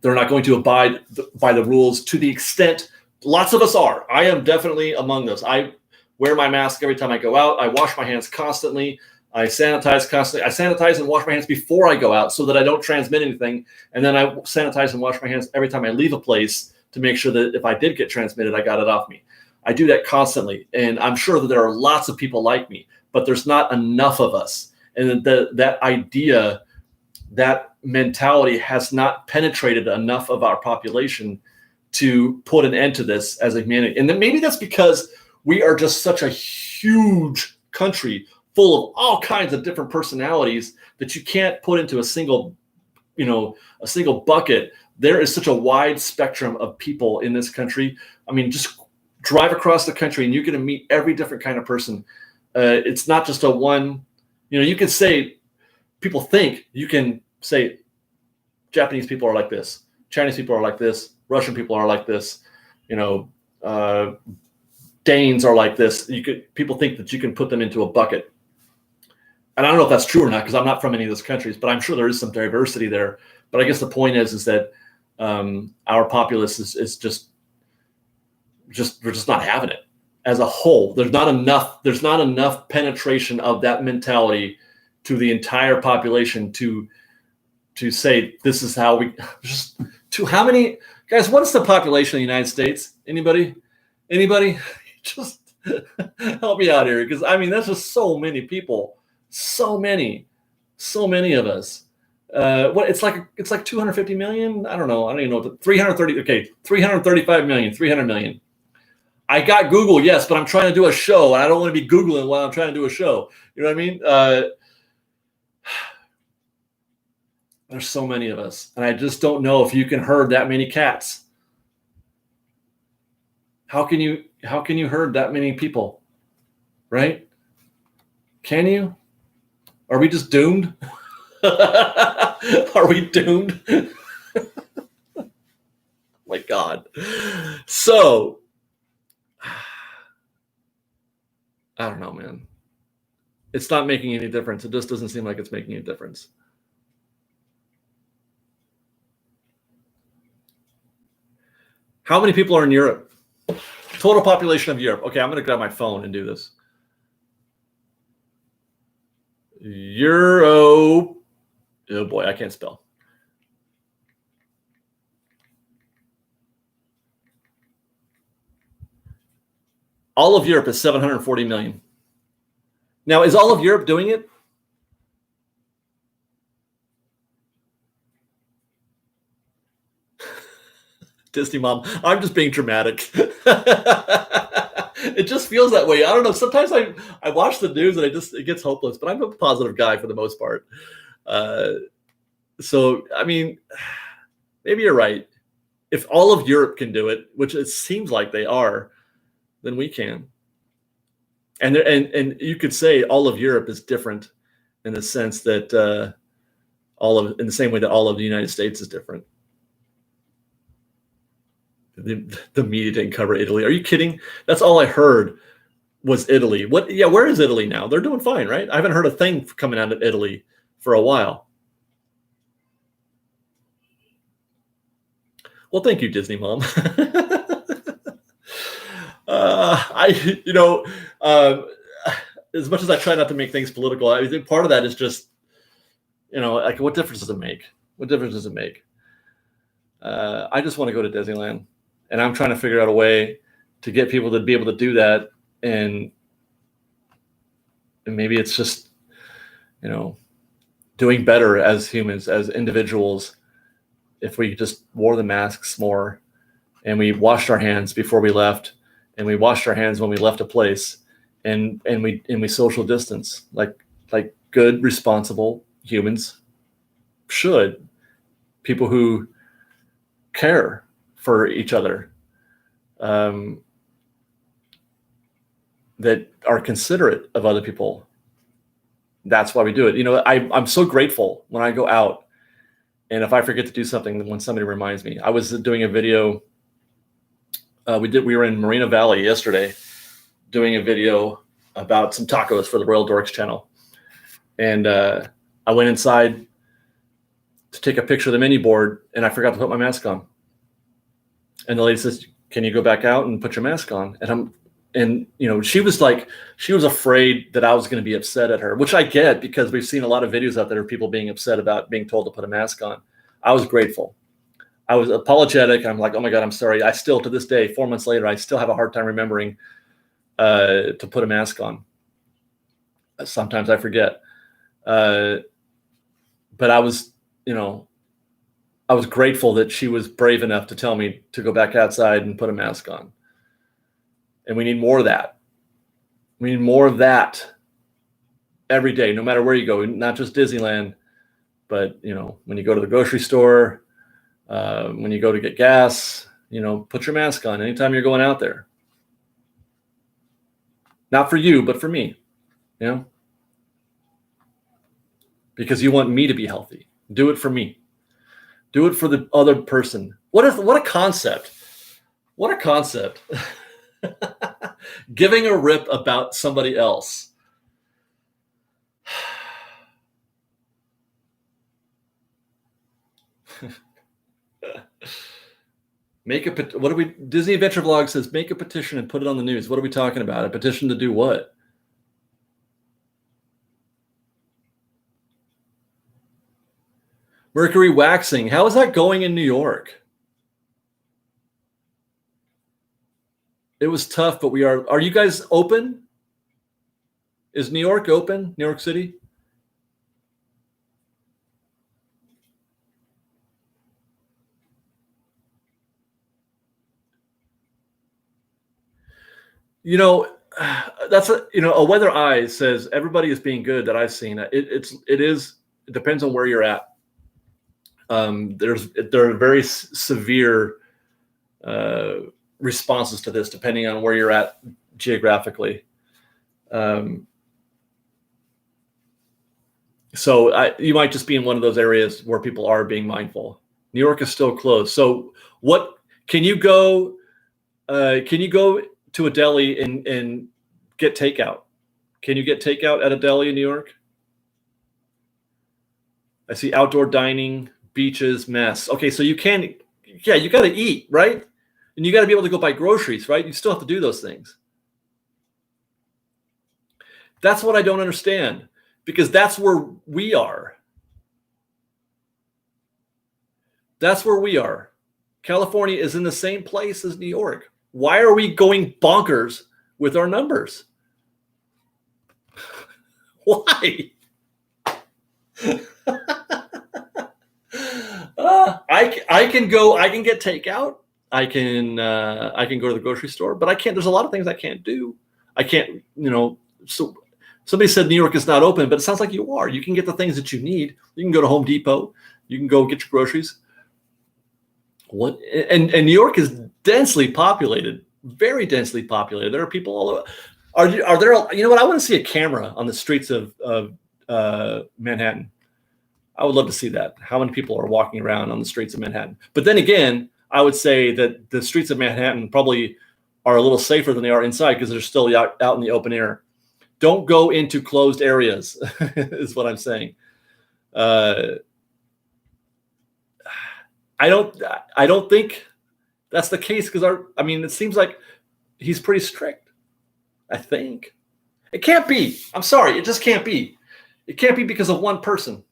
abide by the rules to the extent lots of us are. I am definitely among those. I wear my mask every time I go out. I wash my hands constantly. I sanitize constantly. I sanitize and wash my hands before I go out so that I don't transmit anything. And then I sanitize and wash my hands every time I leave a place, to make sure that if I did get transmitted, I got it off me. I do that constantly. And I'm sure that there are lots of people like me, but there's not enough of us. And that idea, that mentality has not penetrated enough of our population to put an end to this as a humanity. And then maybe that's because we are just such a huge country full of all kinds of different personalities that you can't put into a single bucket. There is such a wide spectrum of people in this country. I mean, just drive across the country and you're going to meet every different kind of person. It's not just a one, you can say, people think you can say Japanese people are like this, Chinese people are like this, Russian people are like this, Danes are like this. People think that you can put them into a bucket. And I don't know if that's true or not, because I'm not from any of those countries, but I'm sure there is some diversity there. But I guess the point is that our populace is just we're just not having it as a whole. There's not enough penetration of that mentality to the entire population to say this is how we just to how many guys. What is the population of the United States? Anybody? Just help me out here, because I mean that's just so many people, so many of us. It's like 250 million. I don't know. I don't even know. 335 million, 300 million. I got Google, yes, but I'm trying to do a show, and I don't want to be Googling while I'm trying to do a show. You know what I mean? There's so many of us, and I just don't know if you can herd that many cats. How can you herd that many people? Right? Can you? Are we just doomed? Are we doomed? My God. So, I don't know, man. It's not making any difference. It just doesn't seem like it's making a difference. How many people are in Europe? Total population of Europe. Okay, I'm going to grab my phone and do this. Euro. Oh boy, I can't spell. All of Europe is 740 million. Now, is all of Europe doing it? Disney mom, I'm just being dramatic. It just feels that way. I don't know. Sometimes I watch the news and it gets hopeless, but I'm a positive guy for the most part. So, I mean, maybe you're right. If all of Europe can do it, which it seems like they are, then we can. And you could say all of Europe is different in the sense that in the same way that all of the United States is different. The media didn't cover Italy. Are you kidding? That's all I heard was Italy. What? Yeah, where is Italy now? They're doing fine, right? I haven't heard a thing coming out of Italy for a while. Well, thank you, Disney mom. As much as I try not to make things political, I think part of that is just, like, what difference does it make? What difference does it make? I just want to go to Disneyland, and I'm trying to figure out a way to get people to be able to do that. And maybe it's just, doing better as humans, as individuals, if we just wore the masks more and we washed our hands before we left and we washed our hands when we left a place and we social distance like good, responsible humans should. People who care for each other, that are considerate of other people. That's why we do it. I'm so grateful when I go out, and if I forget to do something, when somebody reminds me. I was doing a video. We were in Marina Valley yesterday doing a video about some tacos for the Royal Dorks channel. And I went inside to take a picture of the menu board, and I forgot to put my mask on. And the lady says, "Can you go back out and put your mask on?" And she was afraid that I was going to be upset at her, which I get, because we've seen a lot of videos out there of people being upset about being told to put a mask on. I was grateful. I was apologetic. I'm like, oh my God, I'm sorry. I still, to this day, 4 months later, I still have a hard time remembering to put a mask on. Sometimes I forget. But I was grateful that she was brave enough to tell me to go back outside and put a mask on. And we need more of that. We need more of that every day, no matter where you go, not just Disneyland, but, when you go to the grocery store, when you go to get gas, put your mask on anytime you're going out there. Not for you, but for me, because you want me to be healthy. Do it for me. Do it for the other person. What a concept. What a concept. Giving a rip about somebody else. Disney Adventure Vlog says, make a petition and put it on the news. What are we talking about? A petition to do what? Mercury waxing. How is that going in New York? It was tough, but are you guys open? Is New York open? New York City? You know, that's a weather eye says everybody is being good that I've seen. It depends on where you're at. There are very severe responses to this depending on where you're at geographically. So you might just be in one of those areas where people are being mindful. New York is still closed. So what can you go? Can you go to a deli and get takeout? Can you get takeout at a deli in New York? I see outdoor dining, beaches, mess. Okay, so you can, yeah, you got to eat, right? And you got to be able to go buy groceries, right? You still have to do those things. That's what I don't understand, because that's where we are. That's where we are. California is in the same place as New York. Why are we going bonkers with our numbers? Why? I can get takeout. I can go to the grocery store, but I can't. There's a lot of things I can't do. I can't, so somebody said New York is not open, but it sounds like you are. You can get the things that you need. You can go to Home Depot. You can go get your groceries. And New York is densely populated, very densely populated. There are people all over. Are there? You know what? I want to see a camera on the streets of Manhattan. I would love to see that. How many people are walking around on the streets of Manhattan? But then again, I would say that the streets of Manhattan probably are a little safer than they are inside because they're still out in the open air. Don't go into closed areas, is what I'm saying. I don't think that's the case because it seems like he's pretty strict. I think it can't be. I'm sorry, it just can't be. It can't be because of one person.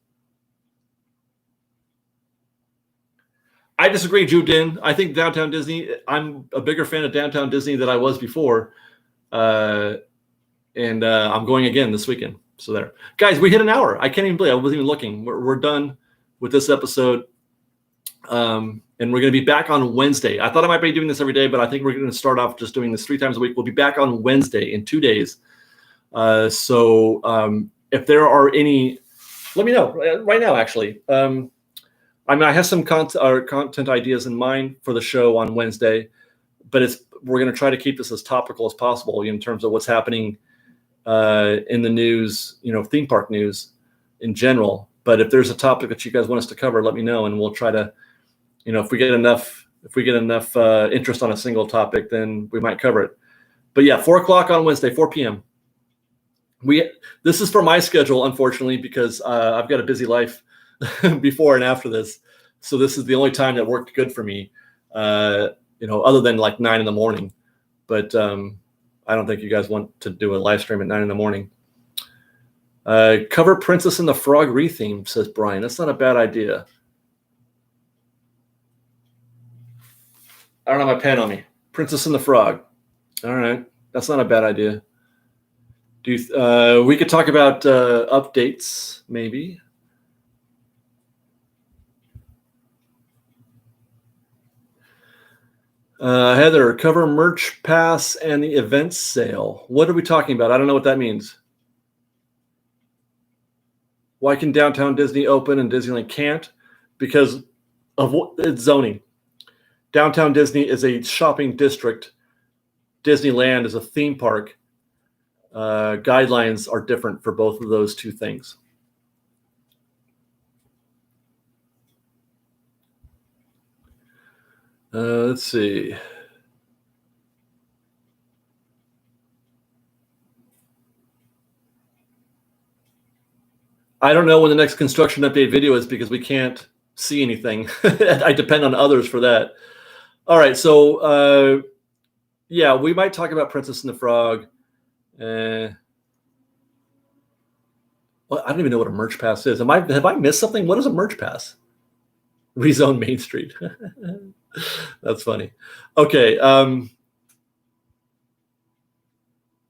I disagree, Ju Din. I think Downtown Disney, I'm a bigger fan of Downtown Disney than I was before. And I'm going again this weekend. So there. Guys, we hit an hour. I can't even believe I wasn't even looking. We're done with this episode. And we're going to be back on Wednesday. I thought I might be doing this every day, but I think we're going to start off just doing this 3 times a week. We'll be back on Wednesday in 2 days. So if there are any, let me know right now, actually. I have some content ideas in mind for the show on Wednesday, but we're going to try to keep this as topical as possible in terms of what's happening in the news, theme park news in general. But if there's a topic that you guys want us to cover, let me know, and we'll try to, if we get enough interest on a single topic, then we might cover it. But yeah, 4:00 on Wednesday, 4 p.m. This is for my schedule, unfortunately, because I've got a busy life before and after this. So this is the only time that worked good for me, other than like 9 in the morning. But I don't think you guys want to do a live stream at 9 in the morning. Cover Princess and the Frog retheme, says Brian. That's not a bad idea. I don't have my pen on me. Princess and the Frog. All right. That's not a bad idea. We could talk about updates, maybe. Heather, cover merch pass and the event sale. What are we talking about? I don't know what that means. Why can Downtown Disney open and Disneyland can't? Because of it's zoning. Downtown Disney is a shopping district. Disneyland is a theme park. Guidelines are different for both of those two things. Let's see. I don't know when the next construction update video is because we can't see anything. I depend on others for that. All right, so yeah, we might talk about Princess and the Frog. Well, I don't even know what a merch pass is. Have I missed something? What is a merch pass? Rezone Main Street. That's funny. Okay.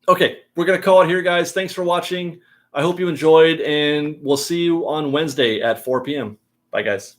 Okay, we're going to call it here, guys. Thanks for watching. I hope you enjoyed, and we'll see you on Wednesday at 4 p.m. Bye, guys.